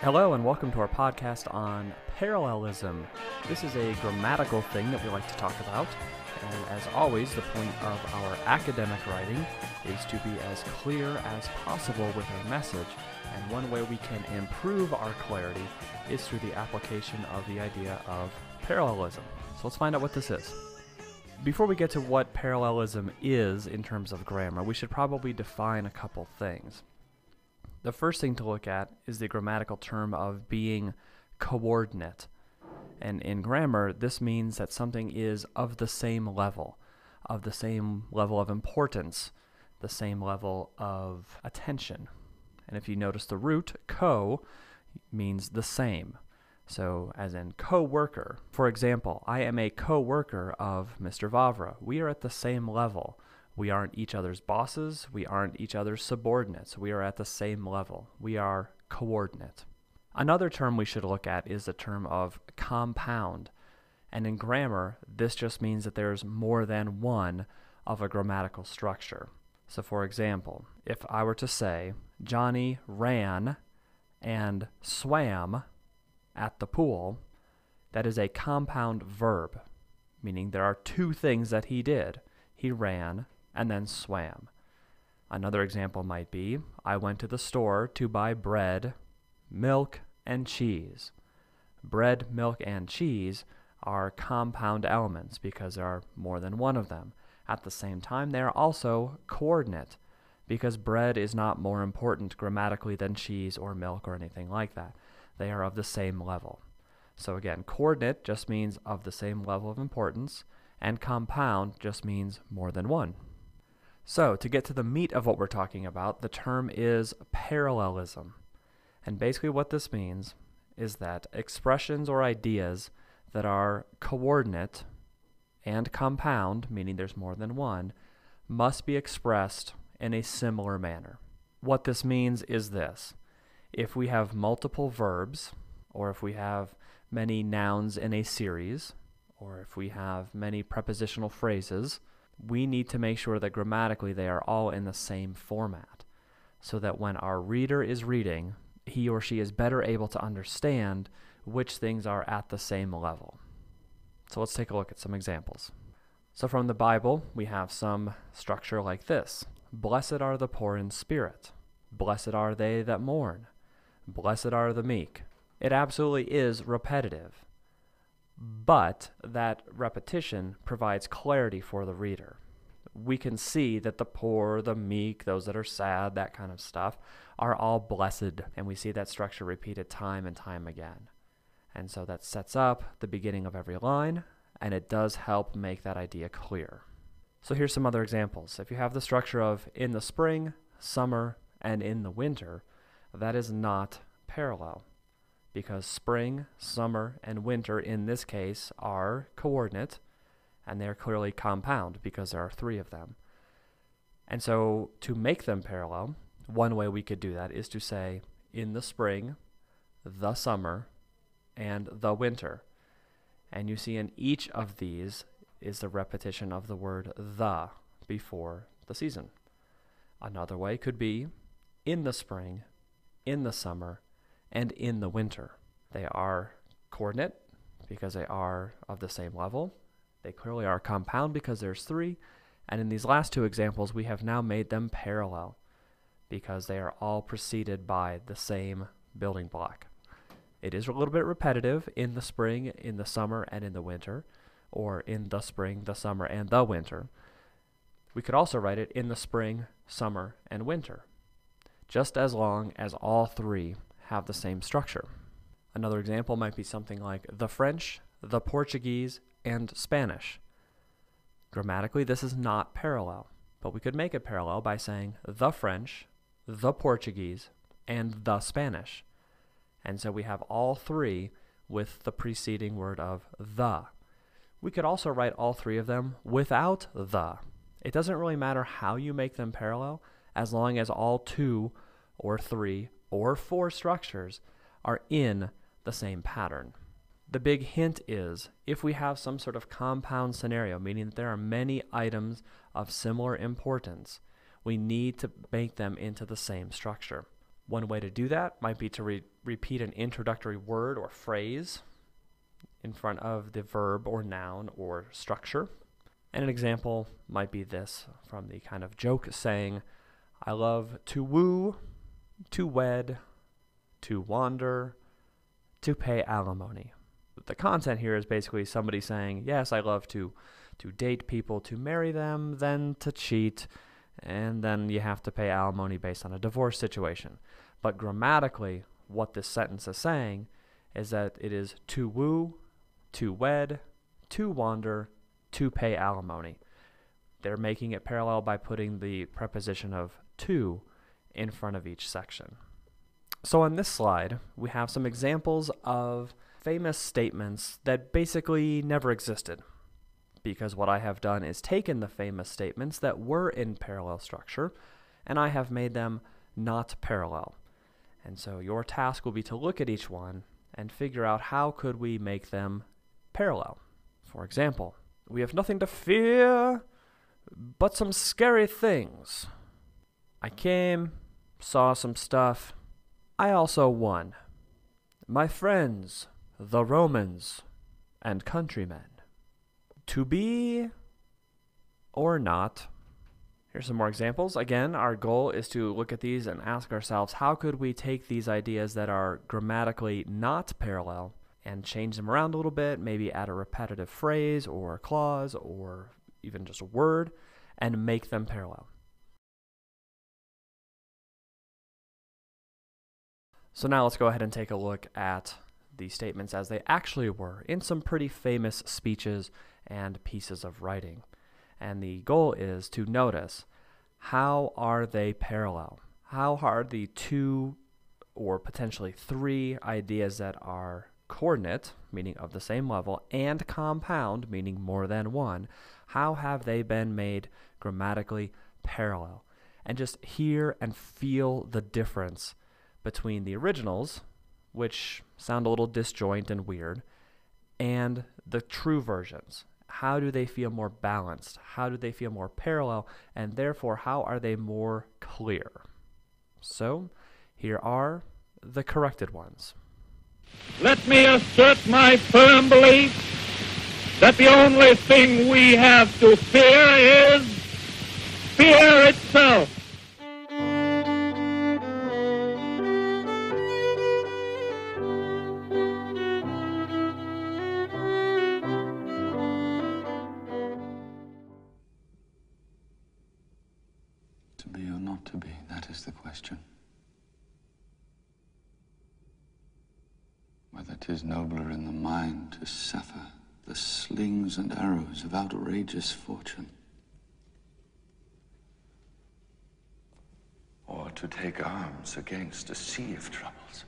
Hello and welcome to our podcast on parallelism. This is a grammatical thing that we like to talk about, and as always, the point of our academic writing is to be as clear as possible with our message, and one way we can improve our clarity is through the application of the idea of parallelism. So let's find out what this is. Before we get to what parallelism is in terms of grammar, we should probably define a couple things. The first thing to look at is the grammatical term of being coordinate. And in grammar, this means that something is of the same level of importance, the same level of attention. And if you notice the root, co, means the same. So as in co-worker. For example, I am a co-worker of Mr. Vavra. We are at the same level. We aren't each other's bosses. We aren't each other's subordinates. We are at the same level. We are coordinate. Another term we should look at is the term of compound. And in grammar, this just means that there's more than one of a grammatical structure. So for example, if I were to say, Johnny ran and swam at the pool, that is a compound verb, meaning there are two things that he did. He ran and then swam. Another example might be, I went to the store to buy bread, milk, and cheese. Bread, milk, and cheese are compound elements because there are more than one of them. At the same time, they are also coordinate because bread is not more important grammatically than cheese or milk or anything like that. They are of the same level. So again, coordinate just means of the same level of importance, and compound just means more than one. So, to get to the meat of what we're talking about, the term is parallelism. And basically what this means is that expressions or ideas that are coordinate and compound, meaning there's more than one, must be expressed in a similar manner. What this means is this. If we have multiple verbs, or if we have many nouns in a series, or if we have many prepositional phrases, we need to make sure that grammatically they are all in the same format, so that when our reader is reading, he or she is better able to understand which things are at the same level. So let's take a look at some examples. So from the Bible, we have some structure like this. Blessed are the poor in spirit. Blessed are they that mourn. Blessed are the meek. It absolutely is repetitive. But that repetition provides clarity for the reader. We can see that the poor, the meek, those that are sad, that kind of stuff, are all blessed, and we see that structure repeated time and time again. And so that sets up the beginning of every line, and it does help make that idea clear. So here's some other examples. If you have the structure of in the spring, summer, and in the winter, that is not parallel, because spring, summer, and winter in this case are coordinate, and they're clearly compound because there are three of them. And so to make them parallel, one way we could do that is to say in the spring, the summer, and the winter. And you see in each of these is the repetition of the word the before the season. Another way could be in the spring, in the summer, and in the winter. They are coordinate because they are of the same level. They clearly are compound because there's three. And in these last two examples, we have now made them parallel because they are all preceded by the same building block. It is a little bit repetitive in the spring, in the summer, and in the winter, or in the spring, the summer, and the winter. We could also write it in the spring, summer, and winter, just as long as all three have the same structure. Another example might be something like the French, the Portuguese, and Spanish. Grammatically, this is not parallel, but we could make it parallel by saying the French, the Portuguese, and the Spanish. And so we have all three with the preceding word of the. We could also write all three of them without the. It doesn't really matter how you make them parallel, as long as all two or three or four structures are in the same pattern. The big hint is if we have some sort of compound scenario, meaning that there are many items of similar importance, we need to make them into the same structure. One way to do that might be to repeat an introductory word or phrase in front of the verb or noun or structure. And an example might be this from the kind of joke saying, I love to woo, to wed, to wander, to pay alimony. The content here is basically somebody saying, yes, I love to date people, to marry them, then to cheat, and then you have to pay alimony based on a divorce situation. But grammatically, what this sentence is saying is that it is to woo, to wed, to wander, to pay alimony. They're making it parallel by putting the preposition of to in front of each section. So on this slide, we have some examples of famous statements that basically never existed, because what I have done is taken the famous statements that were in parallel structure and I have made them not parallel. And so your task will be to look at each one and figure out how could we make them parallel. For example, we have nothing to fear but some scary things. I came, saw some stuff. I also won. My friends, the Romans, and countrymen. To be or not. Here's some more examples. Again, our goal is to look at these and ask ourselves, how could we take these ideas that are grammatically not parallel and change them around a little bit, maybe add a repetitive phrase or a clause or even just a word, and make them parallel. So now let's go ahead and take a look at the statements as they actually were in some pretty famous speeches and pieces of writing. And the goal is to notice, how are they parallel? How are the two or potentially three ideas that are coordinate, meaning of the same level, and compound, meaning more than one, how have they been made grammatically parallel? And just hear and feel the difference between the originals, which sound a little disjoint and weird, and the true versions. How do they feel more balanced? How do they feel more parallel? And therefore, how are they more clear? So, here are the corrected ones. Let me assert my firm belief that the only thing we have to fear is fear itself. To be or not to be, that is the question. Whether 'tis nobler in the mind to suffer the slings and arrows of outrageous fortune, or to take arms against a sea of troubles.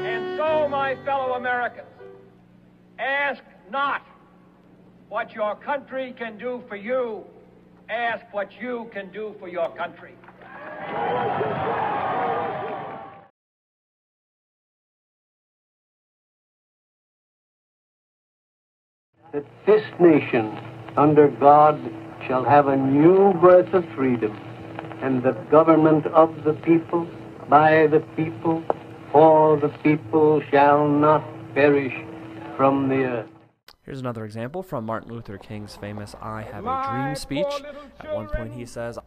And so, my fellow Americans, ask not what your country can do for you. Ask what you can do for your country. That this nation, under God, shall have a new birth of freedom, and the government of the people, by the people, for the people, shall not perish from the earth. Here's another example from Martin Luther King's famous I Have a Dream speech. At one point he says,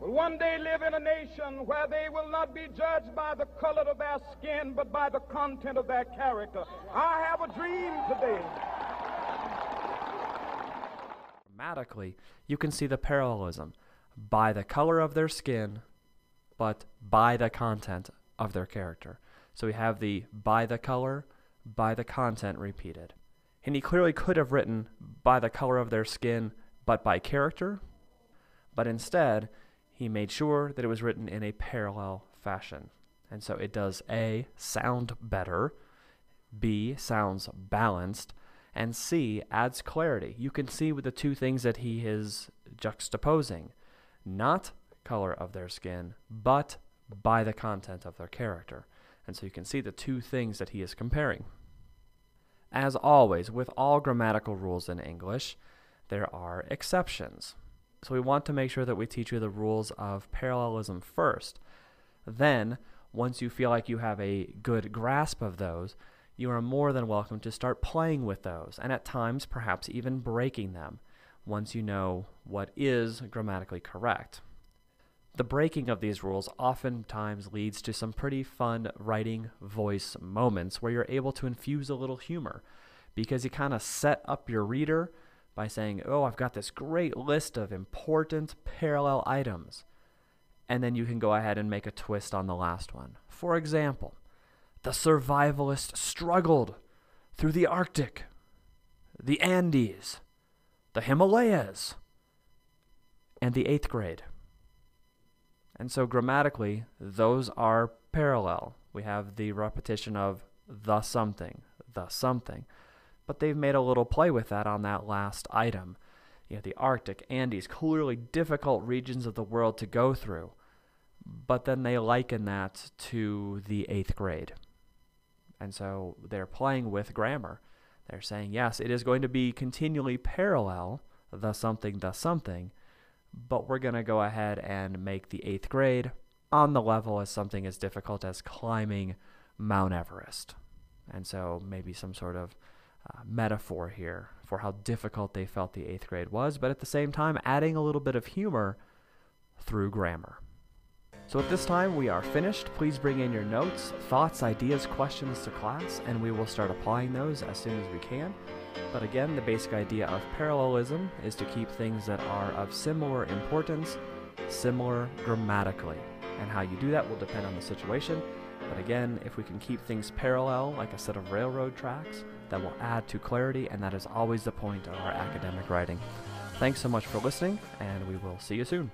will one day live in a nation where they will not be judged by the color of their skin, but by the content of their character. I have a dream today. Grammatically, you can see the parallelism. By the color of their skin, but by the content of their character. So we have the by the color, by the content repeated. And he clearly could have written by the color of their skin, but by character. But instead, he made sure that it was written in a parallel fashion. And so it does A, sound better, B, sounds balanced, and C, adds clarity. You can see with the two things that he is juxtaposing. Not color of their skin, but by the content of their character. And so you can see the two things that he is comparing. As always, with all grammatical rules in English, there are exceptions. So we want to make sure that we teach you the rules of parallelism first. Then, once you feel like you have a good grasp of those, you are more than welcome to start playing with those, and at times perhaps even breaking them, once you know what is grammatically correct. The breaking of these rules oftentimes leads to some pretty fun writing voice moments where you're able to infuse a little humor, because you kind of set up your reader by saying, oh, I've got this great list of important parallel items. And then you can go ahead and make a twist on the last one. For example, the survivalist struggled through the Arctic, the Andes, the Himalayas, and the 8th grade. And so grammatically, those are parallel. We have the repetition of the something, but they've made a little play with that on that last item. You have the Arctic, Andes, clearly difficult regions of the world to go through, but then they liken that to the 8th grade. And so they're playing with grammar. They're saying, yes, it is going to be continually parallel, the something, but we're going to go ahead and make the 8th grade on the level as something as difficult as climbing Mount Everest. And so maybe some sort of metaphor here for how difficult they felt the 8th grade was, but at the same time adding a little bit of humor through grammar. So at this time we are finished. Please bring in your notes, thoughts, ideas, questions to class, and we will start applying those as soon as we can. But again, the basic idea of parallelism is to keep things that are of similar importance similar grammatically. And how you do that will depend on the situation. But again, if we can keep things parallel like a set of railroad tracks, that will add to clarity, and that is always the point of our academic writing. Thanks so much for listening, and we will see you soon.